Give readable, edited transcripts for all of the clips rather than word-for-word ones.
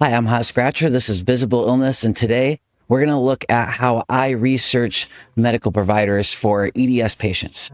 Hi, I'm Hot Scratcher. This is Visible Illness, and today we're going to look at how I research medical providers for EDS patients.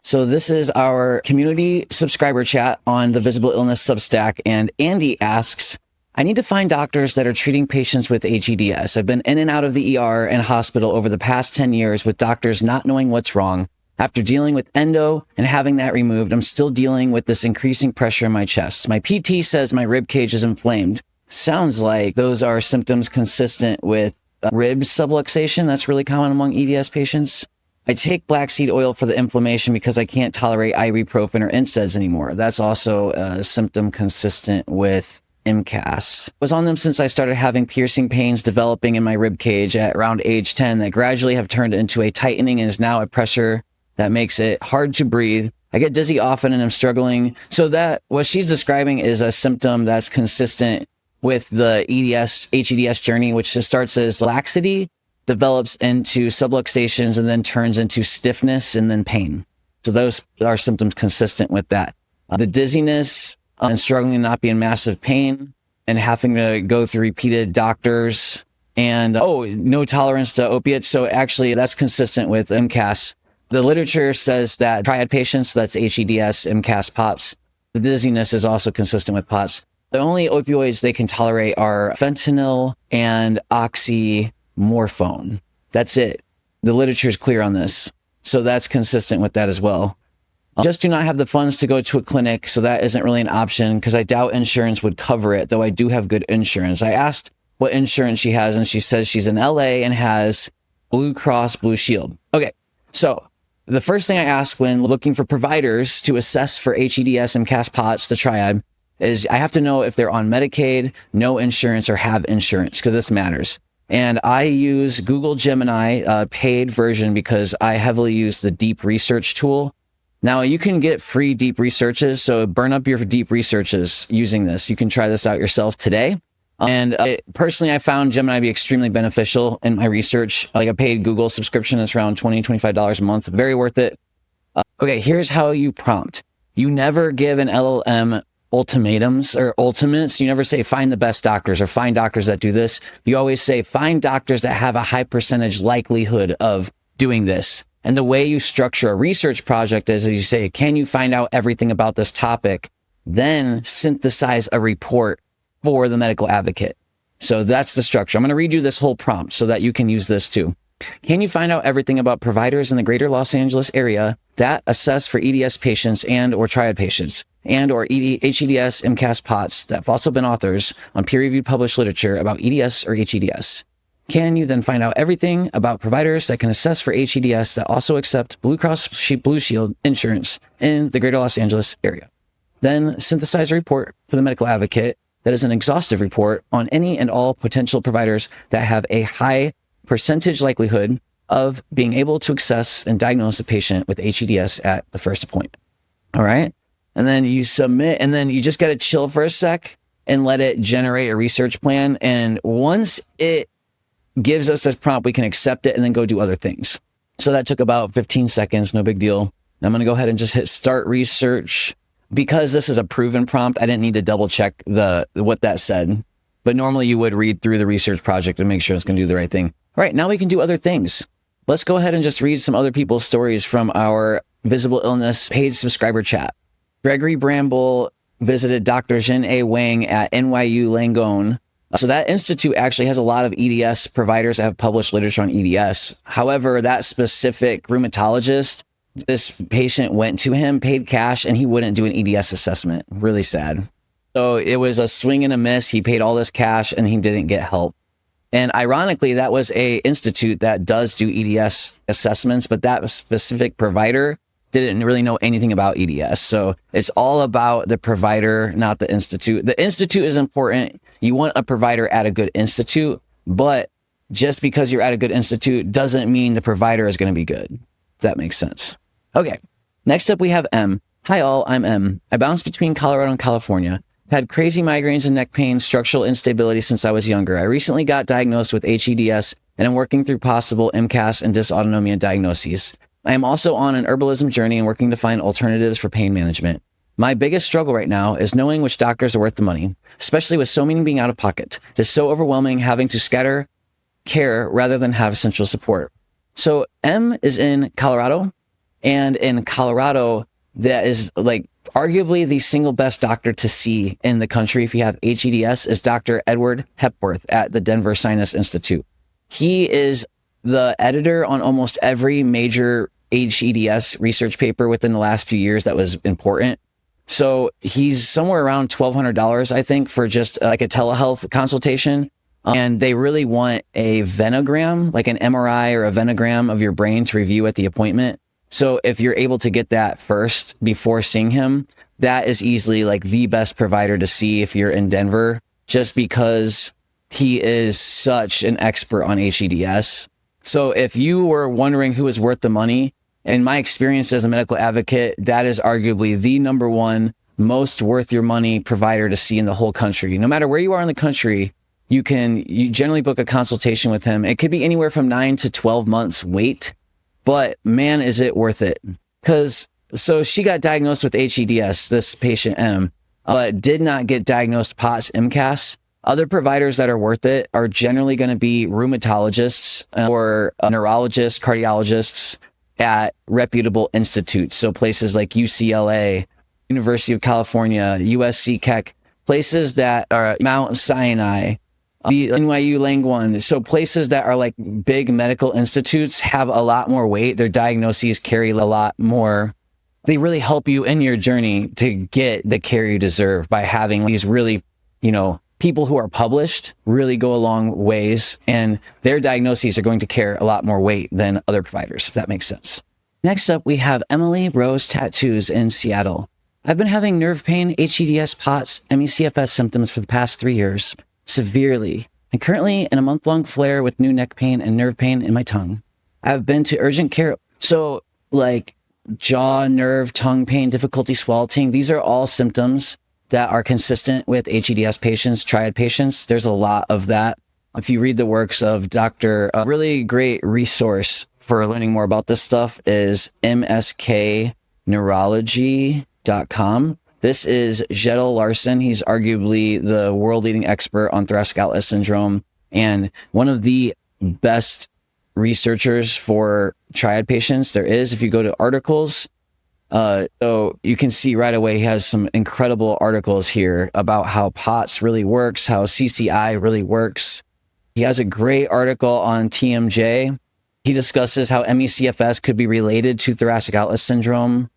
So this is our community subscriber chat on the Visible Illness Substack, and Andy asks, I need to find doctors that are treating patients with hEDS. I've been in and out of the ER and hospital over the past 10 years with doctors not knowing what's wrong. After dealing with endo and having that removed, I'm still dealing with this increasing pressure in my chest. My PT says my rib cage is inflamed. Sounds like those are symptoms consistent with rib subluxation. That's really common among EDS patients. I take black seed oil for the inflammation because I can't tolerate ibuprofen or NSAIDs anymore. That's also a symptom consistent with MCAS. I was on them since I started having piercing pains developing in my rib cage at around age 10 that gradually have turned into a tightening and is now a pressure that makes it hard to breathe. I get dizzy often and I'm struggling. So that what she's describing is a symptom that's consistent with the hEDS journey, which just starts as laxity, develops into subluxations, and then turns into stiffness and then pain. So those are symptoms consistent with that. The dizziness and struggling to not be in massive pain and having to go through repeated doctors and no tolerance to opiates. So actually that's consistent with MCAS. The literature says that triad patients, that's hEDS, MCAS, POTS, the dizziness is also consistent with POTS. The only opioids they can tolerate are fentanyl and oxymorphone. That's it. The literature is clear on this. So that's consistent with that as well. Just do not have the funds to go to a clinic, so that isn't really an option because I doubt insurance would cover it, though I do have good insurance. I asked what insurance she has, and she says she's in LA and has Blue Cross Blue Shield. Okay, so the first thing I ask when looking for providers to assess for hEDS, MCAS, POTS, the triad, is I have to know if they're on Medicaid, no insurance, or have insurance, because this matters. And I use Google Gemini, paid version, because I heavily use the deep research tool. Now, you can get free deep researches, so burn up your deep researches using this. You can try this out yourself today. And personally, I found Gemini to be extremely beneficial in my research. Like a paid Google subscription that's around $20, $25 a month. Very worth it. Okay, here's how you prompt. You never give an LLM ultimatums or ultimates. You never say find the best doctors or find doctors that do this. You always say find doctors that have a high percentage likelihood of doing this. And the way you structure a research project is you say, can you find out everything about this topic? Then synthesize a report for the medical advocate. So that's the structure. I'm going to read you this whole prompt so that you can use this too. Can you find out everything about providers in the greater Los Angeles area that assess for EDS patients and or triad patients and or hEDS, MCAS, POTS that have also been authors on peer-reviewed published literature about EDS or hEDS? Can you then find out everything about providers that can assess for hEDS that also accept Blue Cross Blue Shield insurance in the greater Los Angeles area? Then synthesize a report for the medical advocate that is an exhaustive report on any and all potential providers that have a high percentage likelihood of being able to assess and diagnose a patient with hEDS at the first appointment. All right. And then you submit, and then you just got to chill for a sec and let it generate a research plan. And once it gives us this prompt, we can accept it and then go do other things. So that took about 15 seconds. No big deal. I'm going to go ahead and just hit start research. Because this is a proven prompt, I didn't need to double check what that said. But normally you would read through the research project and make sure it's going to do the right thing. All right, now we can do other things. Let's go ahead and just read some other people's stories from our Visible Illness paid subscriber chat. Gregory Bramble visited Dr. Jin A. Wang at NYU Langone. So that institute actually has a lot of EDS providers that have published literature on EDS. However, that specific rheumatologist, this patient went to him, paid cash, and he wouldn't do an EDS assessment. Really sad. So it was a swing and a miss. He paid all this cash and he didn't get help. And ironically, that was a institute that does do EDS assessments, but that specific provider didn't really know anything about EDS. So it's all about the provider, not the institute. The institute is important. You want a provider at a good institute, but just because you're at a good institute doesn't mean the provider is going to be good. If that makes sense. Okay, next up we have M. Hi all, I'm M. I bounce between Colorado and California. I've had crazy migraines and neck pain, structural instability since I was younger. I recently got diagnosed with hEDS and I'm working through possible MCAS and dysautonomia diagnoses. I am also on an herbalism journey and working to find alternatives for pain management. My biggest struggle right now is knowing which doctors are worth the money, especially with so many being out of pocket. It is so overwhelming having to scatter care rather than have central support. So M is in Colorado, and in Colorado, that is like arguably the single best doctor to see in the country if you have hEDS is Dr. Edward Hepworth at the Denver Sinus Institute. He is the editor on almost every major hEDS research paper within the last few years that was important. So he's somewhere around $1,200, I think, for just like a telehealth consultation. And they really want a venogram, like an MRI or a venogram of your brain to review at the appointment. So if you're able to get that first before seeing him, that is easily like the best provider to see if you're in Denver, just because he is such an expert on hEDS. So if you were wondering who is worth the money, in my experience as a medical advocate, that is arguably the number one most worth your money provider to see in the whole country. No matter where you are in the country, you generally book a consultation with him. It could be anywhere from 9 to 12 months wait, but man, is it worth it. So she got diagnosed with hEDS, this patient M, but did not get diagnosed POTS MCAS. Other providers that are worth it are generally going to be rheumatologists or neurologists, cardiologists at reputable institutes. So places like UCLA, University of California, USC Keck, places that are Mount Sinai, the NYU Langone. So places that are like big medical institutes have a lot more weight. Their diagnoses carry a lot more. They really help you in your journey to get the care you deserve by having these really, people who are published really go a long ways, and their diagnoses are going to carry a lot more weight than other providers, if that makes sense. Next up, we have Emily Rose Tattoos in Seattle. I've been having nerve pain, hEDS, POTS, ME/CFS symptoms for the past 3 years, severely. I'm currently in a month-long flare with new neck pain and nerve pain in my tongue. I've been to urgent care. So like jaw, nerve, tongue pain, difficulty swallowing, these are all symptoms that are consistent with hEDS patients, triad patients. There's a lot of that. If you read the works of Dr. A really great resource for learning more about this stuff is mskneurology.com. This is Jedel Larson. He's arguably the world-leading expert on thoracic outlet syndrome and one of the best researchers for triad patients there is. If you go to articles, so you can see right away he has some incredible articles here about how POTS really works, how CCI really works. He has a great article on TMJ. He discusses how ME/CFS could be related to thoracic outlet syndrome.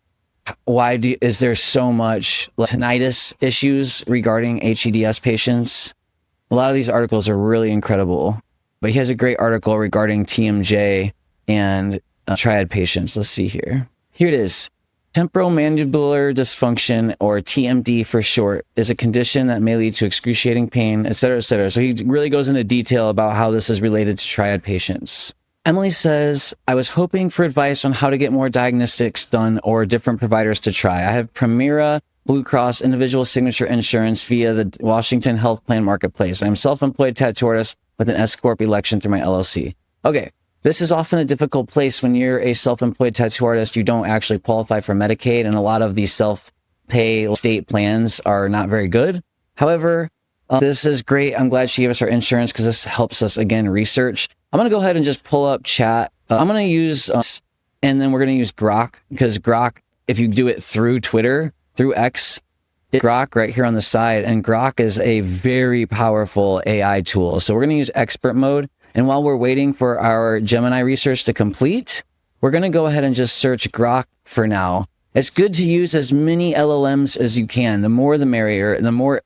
Is there so much tinnitus issues regarding hEDS patients? A lot of these articles are really incredible, but he has a great article regarding TMJ and triad patients. Let's see here. Here it is. Temporomandibular dysfunction, or TMD for short, is a condition that may lead to excruciating pain, etc., etc. So he really goes into detail about how this is related to triad patients. Emily says, I was hoping for advice on how to get more diagnostics done or different providers to try. I have Primera Blue Cross individual signature insurance via the Washington Health Plan Marketplace. I'm self-employed tattoo artist with an S-Corp election through my LLC. Okay. This is often a difficult place when you're a self-employed tattoo artist. You don't actually qualify for Medicaid, and a lot of these self-pay state plans are not very good. However, this is great. I'm glad she gave us our insurance because this helps us, again, research. I'm going to go ahead and just pull up chat. I'm going to use, and then we're going to use Grok, because Grok, if you do it through Twitter, through X, it's Grok right here on the side, and Grok is a very powerful AI tool. So we're going to use expert mode. And while we're waiting for our Gemini research to complete, we're going to go ahead and just search Grok for now. It's good to use as many LLMs as you can. The more the merrier. The more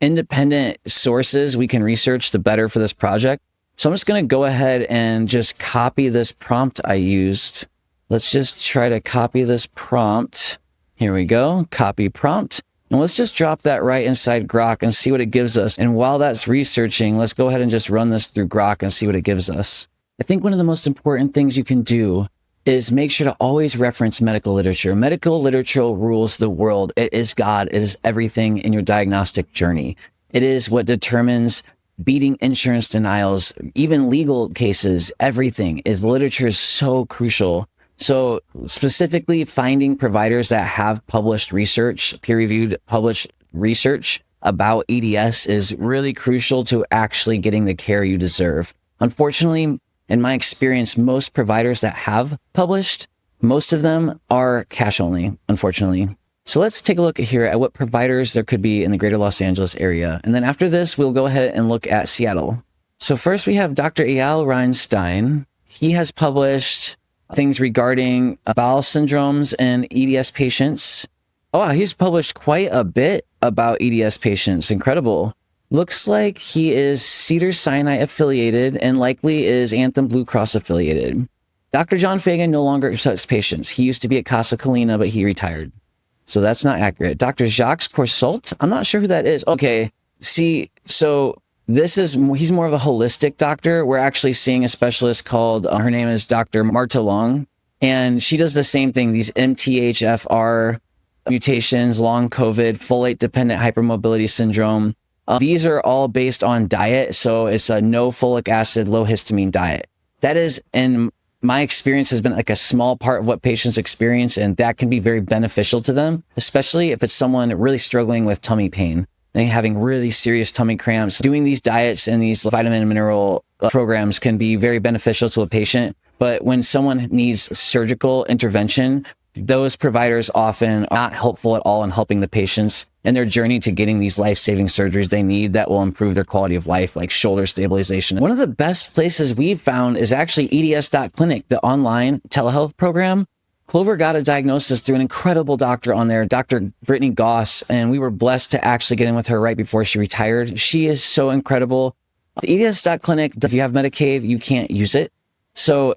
independent sources we can research, the better for this project. So I'm just going to go ahead and just copy this prompt I used. Let's just try to copy this prompt. Here we go. Copy prompt. And let's just drop that right inside Grok and see what it gives us. And while that's researching, let's go ahead and just run this through Grok and see what it gives us. I think one of the most important things you can do is make sure to always reference medical literature. Medical literature rules the world. It is God. It is everything in your diagnostic journey. It is what determines beating insurance denials, even legal cases. Everything is literature is so crucial So specifically finding providers that have published research, peer-reviewed published research about EDS is really crucial to actually getting the care you deserve. Unfortunately, in my experience, most providers that have published, most of them are cash only, unfortunately. So let's take a look here at what providers there could be in the greater Los Angeles area. And then after this, we'll go ahead and look at Seattle. So first we have Dr. Eyal Reinstein. He has published things regarding bowel syndromes and EDS patients. Oh, wow, he's published quite a bit about EDS patients. Incredible. Looks like he is Cedars-Sinai affiliated and likely is Anthem Blue Cross affiliated. Dr. John Fagan no longer accepts patients. He used to be at Casa Colina, but he retired. So that's not accurate. Dr. Jacques Coursault, I'm not sure who that is. Okay, see, so he's more of a holistic doctor. We're actually seeing a specialist called, her name is Dr. Marta Long, and she does the same thing, these MTHFR mutations, long COVID, folate-dependent hypermobility syndrome. These are all based on diet, so it's a no folic acid, low histamine diet. That is, in my experience, has been like a small part of what patients experience, and that can be very beneficial to them, especially if it's someone really struggling with tummy pain and having really serious tummy cramps. Doing these diets and these vitamin and mineral programs can be very beneficial to a patient. But when someone needs surgical intervention, those providers often are not helpful at all in helping the patients in their journey to getting these life-saving surgeries they need that will improve their quality of life, like shoulder stabilization. One of the best places we've found is actually EDS.clinic, the online telehealth program. Clover got a diagnosis through an incredible doctor on there, Dr. Brittany Goss, and we were blessed to actually get in with her right before she retired. She is so incredible. The EDS.clinic, if you have Medicaid, you can't use it. So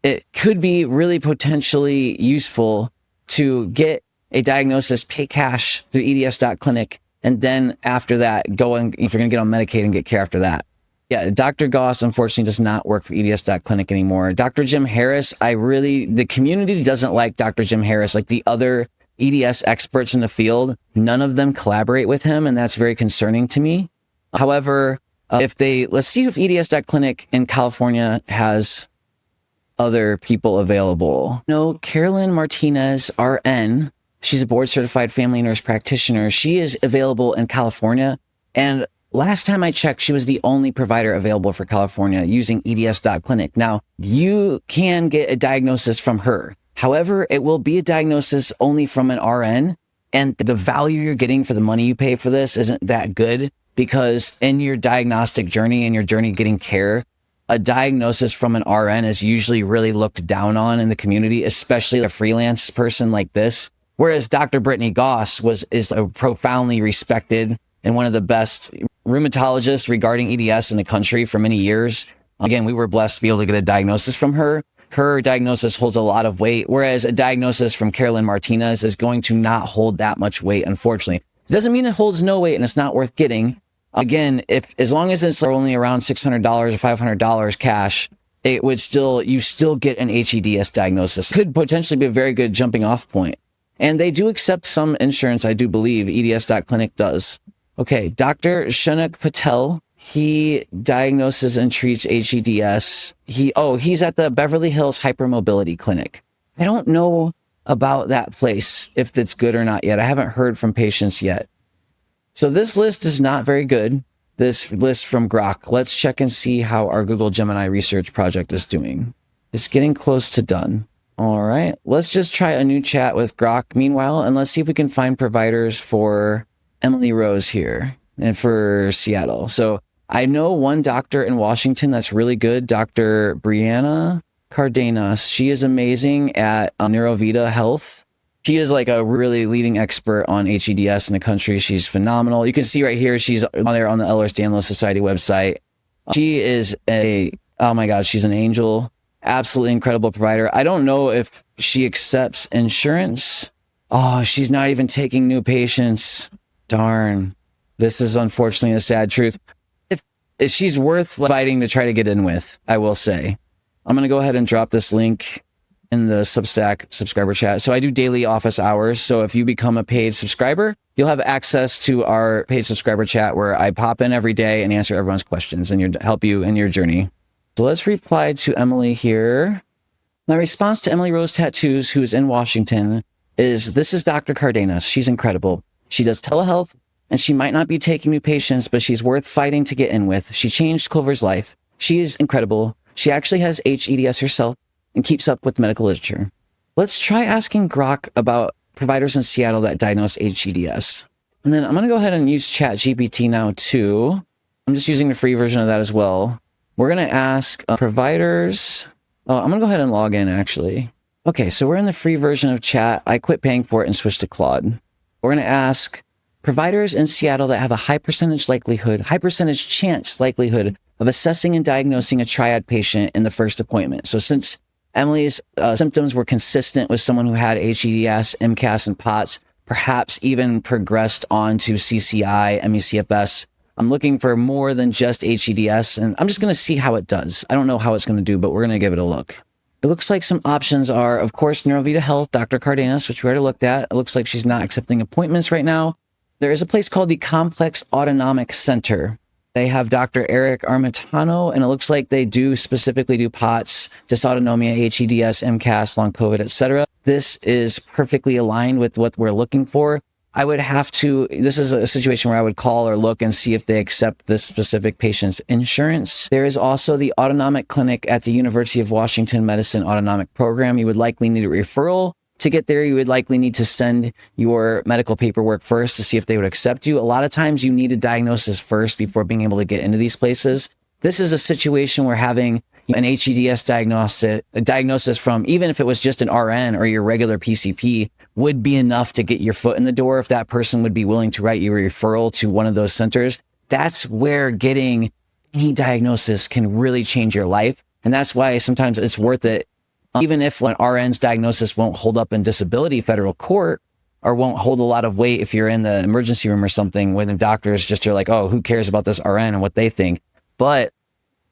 it could be really potentially useful to get a diagnosis, pay cash through EDS.clinic, and then after that, if you're going to get on Medicaid and get care after that. Yeah, Dr. Goss, unfortunately, does not work for EDS.clinic anymore. Dr. Jim Harris, the community doesn't like Dr. Jim Harris, like the other EDS experts in the field. None of them collaborate with him, and that's very concerning to me. However, let's see if EDS.clinic in California has other people available. No, Carolyn Martinez, RN. She's a board certified family nurse practitioner. She is available in California. And last time I checked, she was the only provider available for California using EDS.clinic. Now, you can get a diagnosis from her. However, it will be a diagnosis only from an RN. And the value you're getting for the money you pay for this isn't that good, because in your diagnostic journey and your journey getting care, a diagnosis from an RN is usually really looked down on in the community, especially a freelance person like this. Whereas Dr. Brittany Goss is a profoundly respected and one of the best rheumatologists regarding EDS in the country for many years. Again, we were blessed to be able to get a diagnosis from her. Her diagnosis holds a lot of weight, whereas a diagnosis from Carolyn Martinez is going to not hold that much weight, unfortunately. It doesn't mean it holds no weight and it's not worth getting. Again, as long as it's only around $600 or $500 cash, you still get an hEDS diagnosis. Could potentially be a very good jumping off point. And they do accept some insurance, I do believe. EDS.clinic does. Okay, Dr. Shanak Patel, he diagnoses and treats hEDS. He's at the Beverly Hills Hypermobility Clinic. I don't know about that place, if it's good or not yet. I haven't heard from patients yet. So this list is not very good, this list from Grok. Let's check and see how our Google Gemini research project is doing. It's getting close to done. All right, let's just try a new chat with Grok meanwhile, and let's see if we can find providers for Emily Rose here and for Seattle. So I know one doctor in Washington that's really good, Dr. Brianna Cardenas. She is amazing at Neurovita Health. She is like a really leading expert on hEDS in the country. She's phenomenal. You can see right here, she's on there on the Ehlers-Danlos Society website. She is oh my God, she's an angel. Absolutely incredible provider. I don't know if she accepts insurance. Oh, she's not even taking new patients. Darn. This is unfortunately a sad truth. If she's worth fighting to try to get in with, I will say. I'm going to go ahead and drop this link in the Substack subscriber chat. So I do daily office hours. So if you become a paid subscriber, you'll have access to our paid subscriber chat where I pop in every day and answer everyone's questions and help you in your journey. So let's reply to Emily here. My response to Emily Rose Tattoos, who's in Washington, is this is Dr. Cardenas. She's incredible. She does telehealth, and she might not be taking new patients, but she's worth fighting to get in with. She changed Clover's life. She is incredible. She actually has hEDS herself and keeps up with medical literature. Let's try asking Grok about providers in Seattle that diagnose hEDS. And then I'm going to go ahead and use ChatGPT now too. I'm just using the free version of that as well. We're going to ask providers. Oh, I'm going to go ahead and log in actually. Okay, so we're in the free version of chat. I quit paying for it and switched to Claude. We're going to ask providers in Seattle that have a high percentage chance likelihood of assessing and diagnosing a triad patient in the first appointment. So since Emily's symptoms were consistent with someone who had hEDS, MCAS, and POTS, perhaps even progressed on to CCI, ME/CFS, I'm looking for more than just hEDS, and I'm just going to see how it does. I don't know how it's going to do, but we're going to give it a look. It looks like some options are, of course, NeuroVita Health, Dr. Cardenas, which we already looked at. It looks like she's not accepting appointments right now. There is a place called the Complex Autonomic Center. They have Dr. Eric Armitano, and it looks like they do specifically do POTS, dysautonomia, hEDS, MCAS, long COVID, etc. This is perfectly aligned with what we're looking for. I would have to, this is a situation where I would call or look and see if they accept this specific patient's insurance. There is also the autonomic clinic at the University of Washington Medicine Autonomic Program. You would likely need a referral. To get there, you would likely need to send your medical paperwork first to see if they would accept you. A lot of times you need a diagnosis first before being able to get into these places. This is a situation where having an hEDS diagnosis from, even if it was just an RN or your regular PCP, would be enough to get your foot in the door if that person would be willing to write you a referral to one of those centers. That's where getting any diagnosis can really change your life. And that's why sometimes it's worth it. Even if an RN's diagnosis won't hold up in disability federal court or won't hold a lot of weight if you're in the emergency room or something, when the doctors just are like, oh, who cares about this RN and what they think? But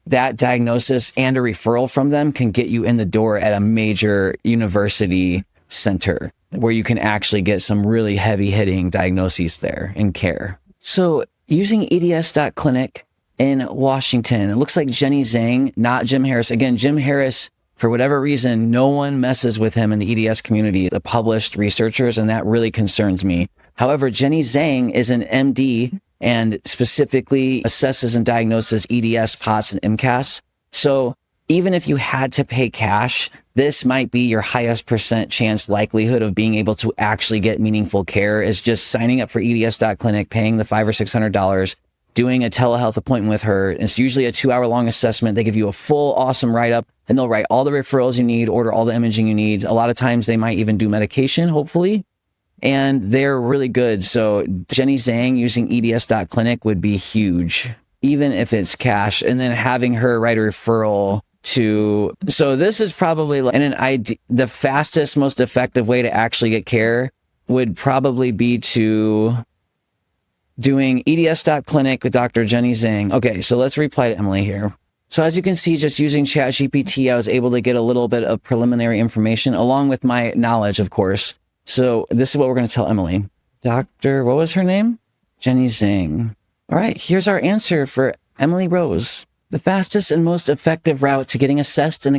that diagnosis and a referral from them can get you in the door at a major university center where you can actually get some really heavy hitting diagnoses there and care. So using EDS.clinic in Washington, it looks like Jenny Zhang, not Jim Harris. Again, Jim Harris, for whatever reason, no one messes with him in the EDS community, the published researchers, and that really concerns me. However, Jenny Zhang is an MD and specifically assesses and diagnoses EDS, POTS, and MCAS. So even if you had to pay cash, this might be your highest % chance likelihood of being able to actually get meaningful care is just signing up for EDS.clinic, paying the $500 or $600, doing a telehealth appointment with her. It's usually a 2-hour long assessment. They give you a full awesome write-up and they'll write all the referrals you need, order all the imaging you need. A lot of times they might even do medication, hopefully, and they're really good. So Jenny Zhang using EDS.clinic would be huge, even if it's cash, and then having her write a referral to, so this is probably the fastest, most effective way to actually get care would probably be to doing EDS.clinic with Dr. Jenny Zhang. Okay, so let's reply to Emily here. So as you can see, just using ChatGPT, I was able to get a little bit of preliminary information along with my knowledge, of course. So this is what we're going to tell Emily. Dr. What was her name? Jenny Zhang. All right, here's our answer for Emily Rose. The fastest and most effective route to getting assessed and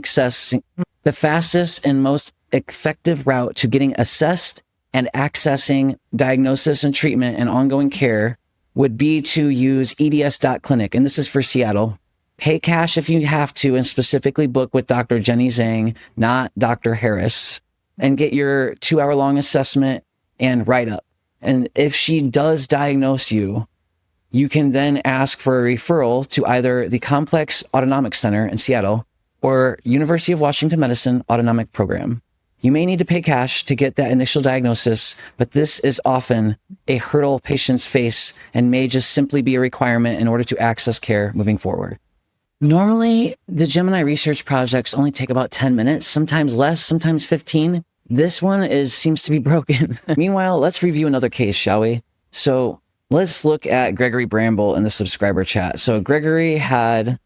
accessing diagnosis and treatment and ongoing care would be to use EDS.clinic. And this is for Seattle. Pay cash if you have to, and specifically book with Dr. Jenny Zhang, not Dr. Harris, and get your 2-hour long assessment and write-up. And if she does diagnose you, you can then ask for a referral to either the Complex Autonomic Center in Seattle or University of Washington Medicine Autonomic Program. You may need to pay cash to get that initial diagnosis, but this is often a hurdle patients face and may just simply be a requirement in order to access care moving forward. Normally, the Gemini research projects only take about 10 minutes, sometimes less, sometimes 15. This one seems to be broken. Meanwhile, let's review another case, shall we? So let's look at Gregory Bramble in the subscriber chat. So Gregory had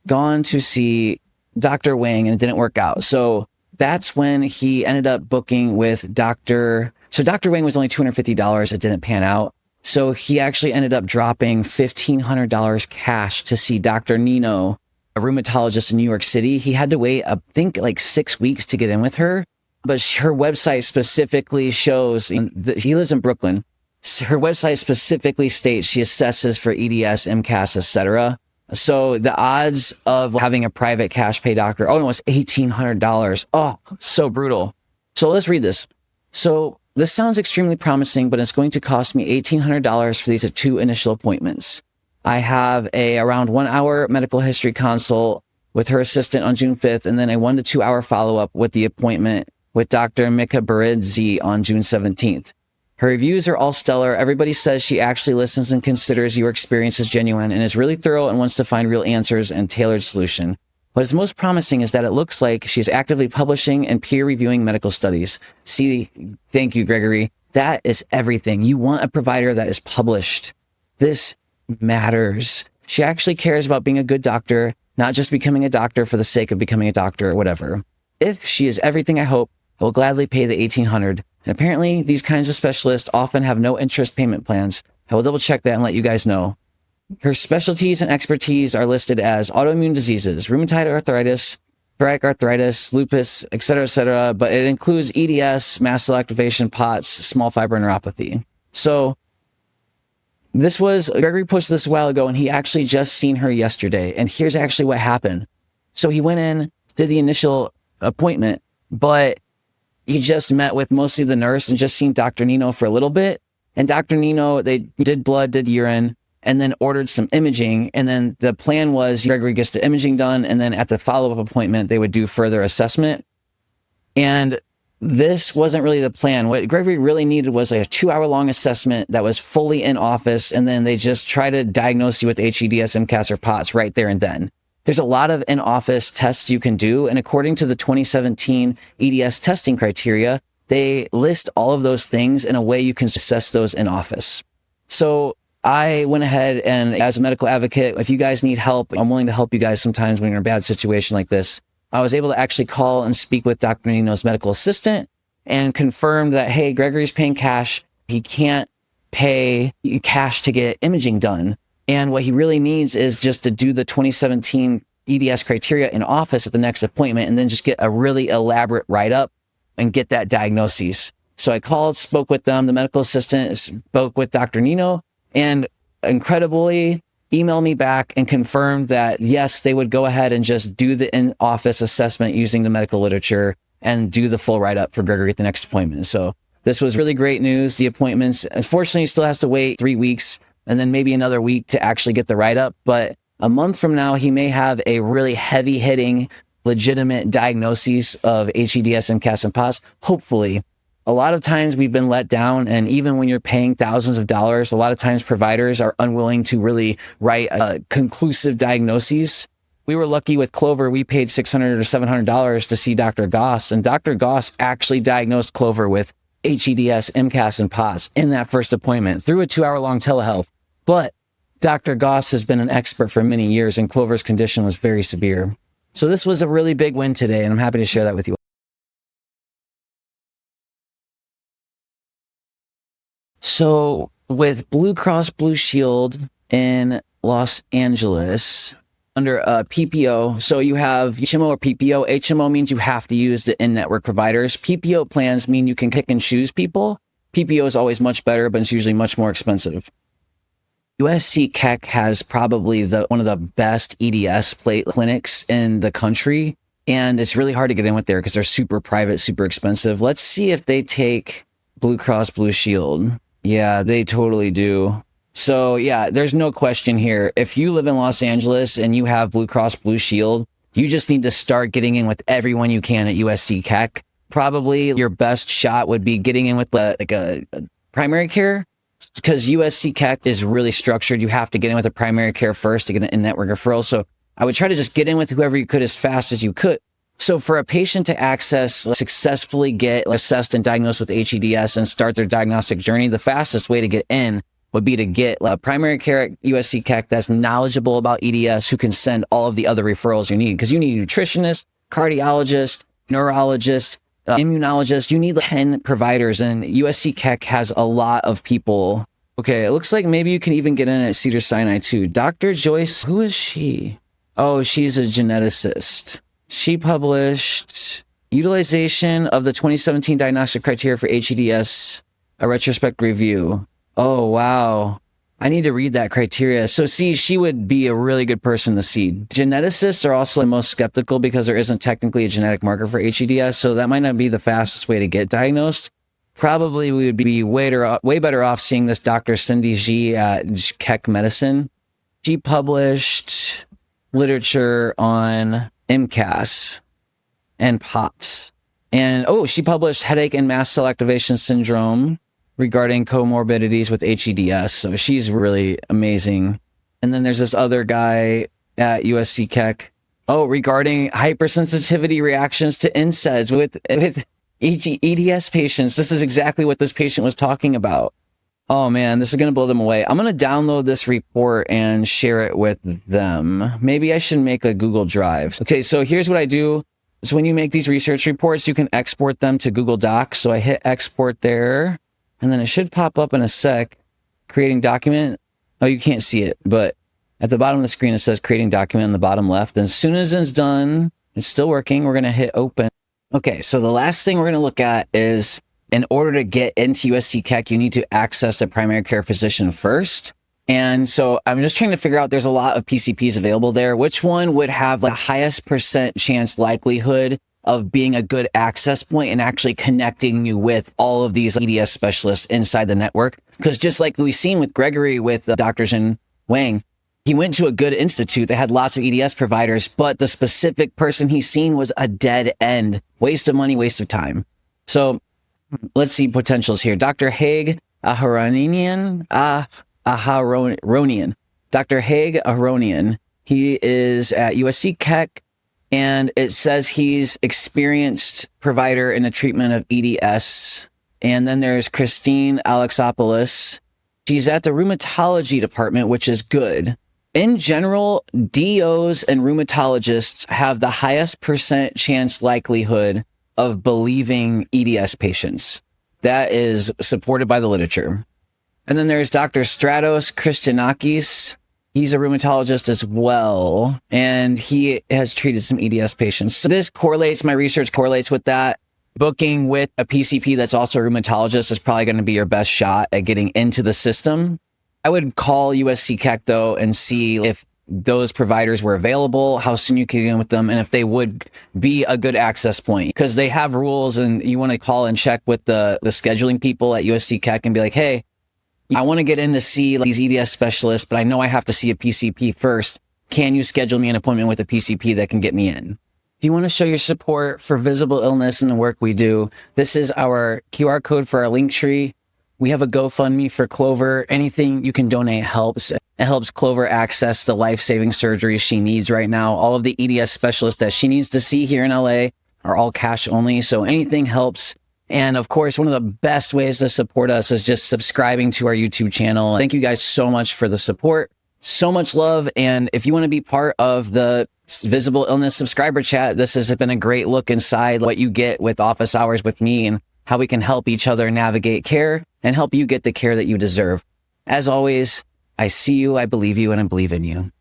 gone to see Dr. Wang and it didn't work out. So that's when he ended up booking with Dr. Wang was only $250. It didn't pan out. So he actually ended up dropping $1,500 cash to see Dr. Nino a rheumatologist in New York City. He had to wait, I think, like 6 weeks to get in with her. But her website specifically shows that he lives in Brooklyn. Her website specifically states she assesses for EDS, MCAS, etc. So the odds of having a private cash pay doctor, oh no, it's $1,800. Oh, so brutal. So let's read this. So this sounds extremely promising, but it's going to cost me $1,800 for these 2 initial appointments. I have a around 1 hour medical history consult with her assistant on June 5th, and then a 1 to 2 hour follow-up with the appointment with Dr. Mika Baridzi on June 17th. Her reviews are all stellar. Everybody says she actually listens and considers your experience as genuine and is really thorough and wants to find real answers and tailored solution. What is most promising is that it looks like she's actively publishing and peer reviewing medical studies. See, thank you, Gregory. That is everything. You want a provider that is published. This matters. She actually cares about being a good doctor, not just becoming a doctor for the sake of becoming a doctor or whatever. If she is everything I hope, I will gladly pay the $1,800. And apparently these kinds of specialists often have no interest payment plans. I will double check that and let you guys know. Her specialties and expertise are listed as autoimmune diseases, rheumatoid arthritis, psoriatic arthritis, lupus, etc., but it includes EDS, mast cell activation, POTS, small fiber neuropathy. So Gregory posted this a while ago, and he actually just seen her yesterday. And here's actually what happened. So he went in, did the initial appointment, but he just met with mostly the nurse and just seen Dr. Nino for a little bit. And Dr. Nino, they did blood, did urine, and then ordered some imaging. And then the plan was Gregory gets the imaging done, and then at the follow-up appointment, they would do further assessment. And this wasn't really the plan. What Gregory really needed was like a 2-hour-long assessment that was fully in office, and then they just try to diagnose you with hEDS, MCAS, or POTS right there and then. There's a lot of in-office tests you can do, and according to the 2017 EDS testing criteria, they list all of those things in a way you can assess those in office. So I went ahead and, as a medical advocate, if you guys need help, I'm willing to help you guys sometimes when you're in a bad situation like this. I was able to actually call and speak with Dr. Nino's medical assistant and confirm that, hey, Gregory's paying cash. He can't pay cash to get imaging done. And what he really needs is just to do the 2017 EDS criteria in office at the next appointment, and then just get a really elaborate write-up and get that diagnosis. So I called, spoke with them. The medical assistant spoke with Dr. Nino, and incredibly emailed me back and confirmed that, yes, they would go ahead and just do the in-office assessment using the medical literature and do the full write-up for Gregory at the next appointment. So this was really great news. The appointments, unfortunately, he still has to wait 3 weeks and then maybe another week to actually get the write-up. But a month from now, he may have a really heavy-hitting, legitimate diagnosis of hEDS, MCAS, and POTS. Hopefully. A lot of times we've been let down, and even when you're paying thousands of dollars, a lot of times providers are unwilling to really write a conclusive diagnosis. We were lucky with Clover. We paid $600 or $700 to see Dr. Goss, and Dr. Goss actually diagnosed Clover with hEDS, MCAS, and POTS in that first appointment through a 2-hour-long telehealth. But Dr. Goss has been an expert for many years, and Clover's condition was very severe. So this was a really big win today, and I'm happy to share that with you. So with Blue Cross Blue Shield in Los Angeles under PPO, so you have HMO or PPO. HMO means you have to use the in-network providers. PPO plans mean you can pick and choose people. PPO is always much better, but it's usually much more expensive. USC Keck has probably one of the best EDS clinics in the country, and it's really hard to get in with there because they're super private, super expensive. Let's see if they take Blue Cross Blue Shield. Yeah, they totally do. So yeah, there's no question here. If you live in Los Angeles and you have Blue Cross Blue Shield, you just need to start getting in with everyone you can at USC Keck. Probably your best shot would be getting in with a primary care, because USC Keck is really structured. You have to get in with a primary care first to get an in-network referral. So I would try to just get in with whoever you could as fast as you could. So for a patient to successfully get assessed and diagnosed with hEDS and start their diagnostic journey, the fastest way to get in would be to get a primary care at USC Keck that's knowledgeable about EDS, who can send all of the other referrals you need. Because you need a nutritionist, cardiologist, neurologist, immunologist. You need 10 providers, and USC Keck has a lot of people. Okay, it looks like maybe you can even get in at Cedars-Sinai too. Dr. Joyce, who is she? Oh, she's a geneticist. She published Utilization of the 2017 Diagnostic Criteria for hEDS, a retrospective review. Oh, wow. I need to read that criteria. So see, she would be a really good person to see. Geneticists are also the most skeptical because there isn't technically a genetic marker for hEDS, so that might not be the fastest way to get diagnosed. Probably we would be way better off seeing this Dr. Cindy G at Keck Medicine. She published literature on MCAS and POTS. And she published Headache and Mast Cell Activation Syndrome regarding comorbidities with hEDS. So she's really amazing. And then there's this other guy at USC Keck. Regarding hypersensitivity reactions to NSAIDs with EDS patients. This is exactly what this patient was talking about. Oh man, this is going to blow them away. I'm going to download this report and share it with them. Maybe I should make a Google Drive. Okay, so here's what I do. So when you make these research reports, you can export them to Google Docs. So I hit export there, and then it should pop up in a sec. Creating document. Oh, you can't see it, but at the bottom of the screen, it says creating document on the bottom left. And as soon as it's done, it's still working. We're going to hit open. Okay, so the last thing we're going to look at is, in order to get into USC Keck, you need to access a primary care physician first. And so I'm just trying to figure out, there's a lot of PCPs available there. Which one would have the highest % chance likelihood of being a good access point and actually connecting you with all of these EDS specialists inside the network? Because just like we've seen with Gregory, with Doctors in Wang, he went to a good institute that had lots of EDS providers, but the specific person he's seen was a dead end. Waste of money, waste of time. So let's see potentials here. Dr. Haig Aharonian. Dr. Haig Aharonian. He is at USC Keck, and it says he's experienced provider in the treatment of EDS. And then there's Christine Alexopoulos. She's at the rheumatology department, which is good. In general, DOs and rheumatologists have the highest % chance likelihood of believing EDS patients. That is supported by the literature. And then there's Dr. Stratos Christianakis. He's a rheumatologist as well, and he has treated some EDS patients. So this correlates, my research correlates with that. Booking with a PCP that's also a rheumatologist is probably going to be your best shot at getting into the system. I would call USC Keck though and see if those providers were available, how soon you could get in with them, and if they would be a good access point, because they have rules, and you want to call and check with the scheduling people at USC Keck and be like, hey, I want to get in to see these EDS specialists, but I know I have to see a PCP first. Can you schedule me an appointment with a PCP that can get me in? If you want to show your support for Visible Illness and the work we do, this is our QR code for our Linktree. We have a GoFundMe for Clover. Anything you can donate helps. It helps Clover access the life-saving surgery she needs right now. All of the EDS specialists that she needs to see here in LA are all cash only, so anything helps. And of course, one of the best ways to support us is just subscribing to our YouTube channel. Thank you guys so much for the support. So much love. And if you want to be part of the Visible Illness subscriber chat, this has been a great look inside what you get with office hours with me and how we can help each other navigate care and help you get the care that you deserve. As always, I see you, I believe you, and I believe in you.